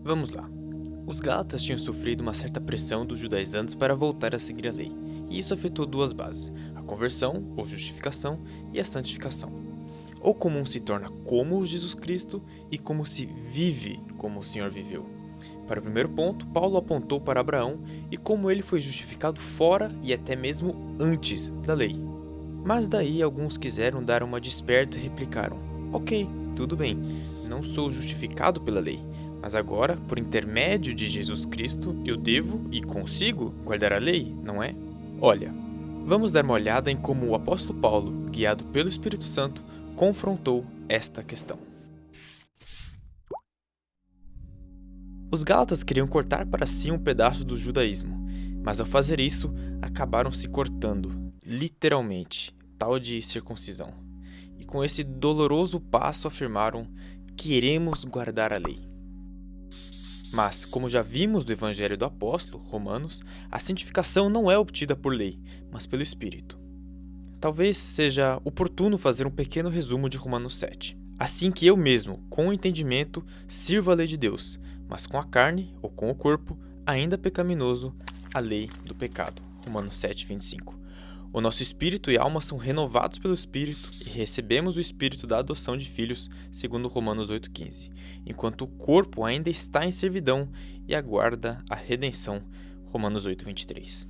Vamos lá. Os Gálatas tinham sofrido uma certa pressão dos judaizantes para voltar a seguir a lei, e isso afetou duas bases: a conversão, ou justificação, e a santificação. Ou como um se torna como Jesus Cristo e como se vive como o Senhor viveu. Para o primeiro ponto, Paulo apontou para Abraão e como ele foi justificado fora e até mesmo antes da lei. Mas daí alguns quiseram dar uma desperta e replicaram: ok, tudo bem, não sou justificado pela lei, mas agora, por intermédio de Jesus Cristo, eu devo e consigo guardar a lei, não é? Olha, vamos dar uma olhada em como o apóstolo Paulo, guiado pelo Espírito Santo, confrontou esta questão. Os Gálatas queriam cortar para si um pedaço do judaísmo, mas ao fazer isso, acabaram se cortando, literalmente, tal de circuncisão. E com esse doloroso passo afirmaram: queremos guardar a lei. Mas, como já vimos do Evangelho do Apóstolo, Romanos, a santificação não é obtida por lei, mas pelo Espírito. Talvez seja oportuno fazer um pequeno resumo de Romanos 7. Assim que eu mesmo, com o entendimento, sirvo a lei de Deus, mas com a carne, ou com o corpo, ainda pecaminoso, a lei do pecado. Romanos 7, 25. O nosso espírito e alma são renovados pelo Espírito e recebemos o Espírito da adoção de filhos, segundo Romanos 8,15, enquanto o corpo ainda está em servidão e aguarda a redenção, Romanos 8,23.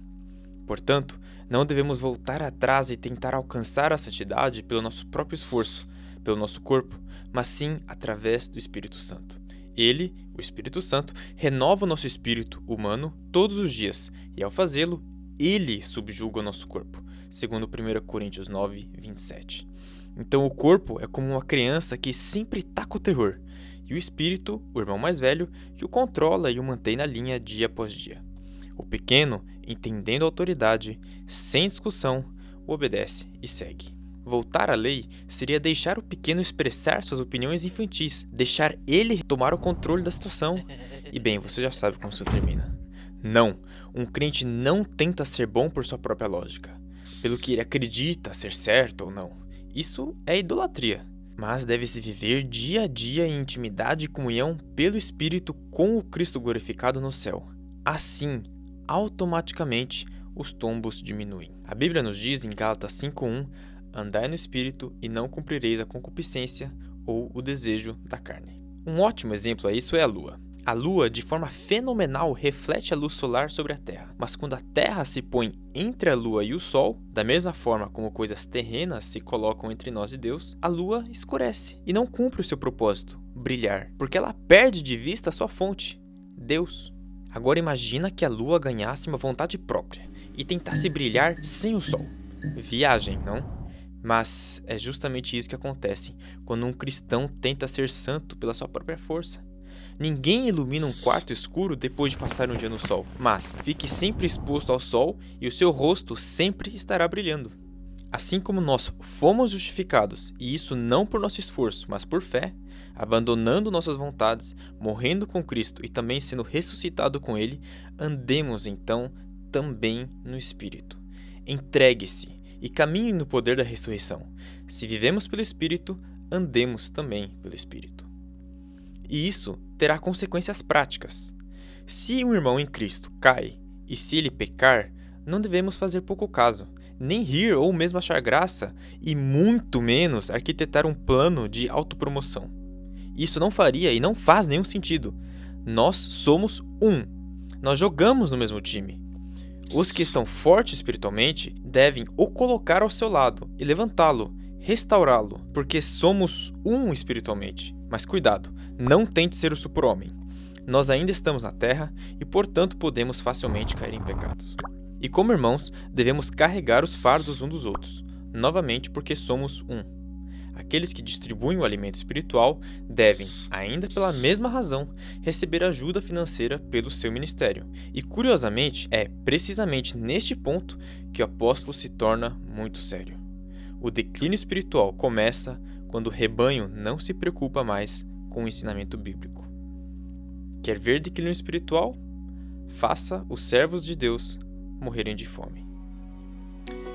Portanto, não devemos voltar atrás e tentar alcançar a santidade pelo nosso próprio esforço, pelo nosso corpo, mas sim através do Espírito Santo. Ele, o Espírito Santo, renova o nosso espírito humano todos os dias e, ao fazê-lo, ele subjuga o nosso corpo, segundo 1 Coríntios 9, 27. Então o corpo é como uma criança que sempre taca o terror, e o espírito, o irmão mais velho, que o controla e o mantém na linha dia após dia. O pequeno, entendendo a autoridade, sem discussão, o obedece e segue. Voltar à lei seria deixar o pequeno expressar suas opiniões infantis, deixar ele tomar o controle da situação. E bem, você já sabe como isso termina. Não, um crente não tenta ser bom por sua própria lógica, pelo que ele acredita ser certo ou não. Isso é idolatria, mas deve-se viver dia a dia em intimidade e comunhão pelo Espírito com o Cristo glorificado no céu. Assim, automaticamente, os tombos diminuem. A Bíblia nos diz em Gálatas 5:1: andai no Espírito e não cumprireis a concupiscência ou o desejo da carne. Um ótimo exemplo a isso é a Lua. A Lua, de forma fenomenal, reflete a luz solar sobre a Terra, mas quando a Terra se põe entre a Lua e o Sol, da mesma forma como coisas terrenas se colocam entre nós e Deus, a Lua escurece e não cumpre o seu propósito, brilhar, porque ela perde de vista a sua fonte, Deus. Agora imagina que a Lua ganhasse uma vontade própria e tentasse brilhar sem o Sol. Viagem, não? Mas é justamente isso que acontece quando um cristão tenta ser santo pela sua própria força. Ninguém ilumina um quarto escuro depois de passar um dia no sol, mas fique sempre exposto ao sol e o seu rosto sempre estará brilhando. Assim como nós fomos justificados, e isso não por nosso esforço, mas por fé, abandonando nossas vontades, morrendo com Cristo e também sendo ressuscitado com Ele, andemos então também no Espírito. Entregue-se e caminhe no poder da ressurreição. Se vivemos pelo Espírito, andemos também pelo Espírito. E isso terá consequências práticas. Se um irmão em Cristo cai, e se ele pecar, não devemos fazer pouco caso, nem rir ou mesmo achar graça, e muito menos arquitetar um plano de autopromoção. Isso não faria e não faz nenhum sentido. Nós somos um. Nós jogamos no mesmo time. Os que estão fortes espiritualmente devem o colocar ao seu lado e levantá-lo, restaurá-lo, porque somos um espiritualmente. Mas cuidado, não tente ser o super-homem. Nós ainda estamos na terra e, portanto, podemos facilmente cair em pecados. E como irmãos, devemos carregar os fardos uns dos outros, novamente porque somos um. Aqueles que distribuem o alimento espiritual devem, ainda pela mesma razão, receber ajuda financeira pelo seu ministério. E, curiosamente, é precisamente neste ponto que o apóstolo se torna muito sério. O declínio espiritual começa quando o rebanho não se preocupa mais com o ensinamento bíblico. Quer ver declínio espiritual? Faça os servos de Deus morrerem de fome.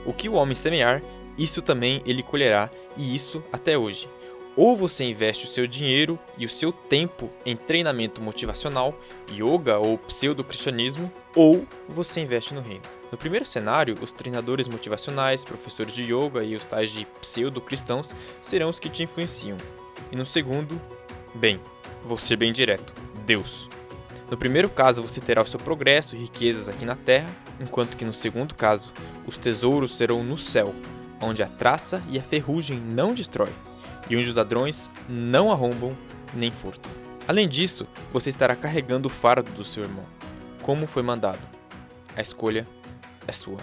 O que o homem semear, isso também ele colherá, e isso até hoje. Ou você investe o seu dinheiro e o seu tempo em treinamento motivacional, yoga ou pseudo-cristianismo, ou você investe no reino. No primeiro cenário, os treinadores motivacionais, professores de yoga e os tais de pseudo-cristãos serão os que te influenciam. E no segundo, bem, vou ser bem direto, Deus. No primeiro caso, você terá o seu progresso e riquezas aqui na terra, enquanto que no segundo caso, os tesouros serão no céu, onde a traça e a ferrugem não destrói, e onde os ladrões não arrombam nem furtam. Além disso, você estará carregando o fardo do seu irmão, como foi mandado. A escolha é sua.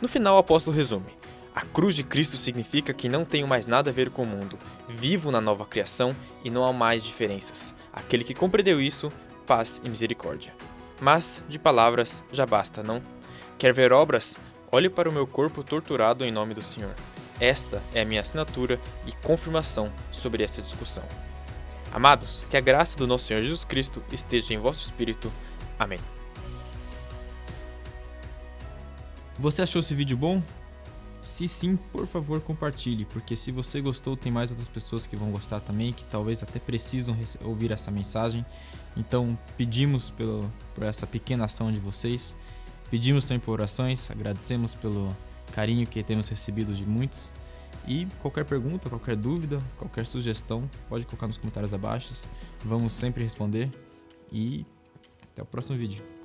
No final, o apóstolo resume: a cruz de Cristo significa que não tenho mais nada a ver com o mundo, vivo na nova criação e não há mais diferenças. Aquele que compreendeu isso, paz e misericórdia. Mas de palavras já basta, não? Quer ver obras? Olhe para o meu corpo torturado em nome do Senhor. Esta é a minha assinatura e confirmação sobre essa discussão. Amados, que a graça do nosso Senhor Jesus Cristo esteja em vosso espírito. Amém. Você achou esse vídeo bom? Se sim, por favor, compartilhe, porque se você gostou, tem mais outras pessoas que vão gostar também, que talvez até precisam ouvir essa mensagem. Então, pedimos por essa pequena ação de vocês, pedimos também por orações, agradecemos pelo carinho que temos recebido de muitos. E qualquer pergunta, qualquer dúvida, qualquer sugestão, pode colocar nos comentários abaixo. Vamos sempre responder e até o próximo vídeo.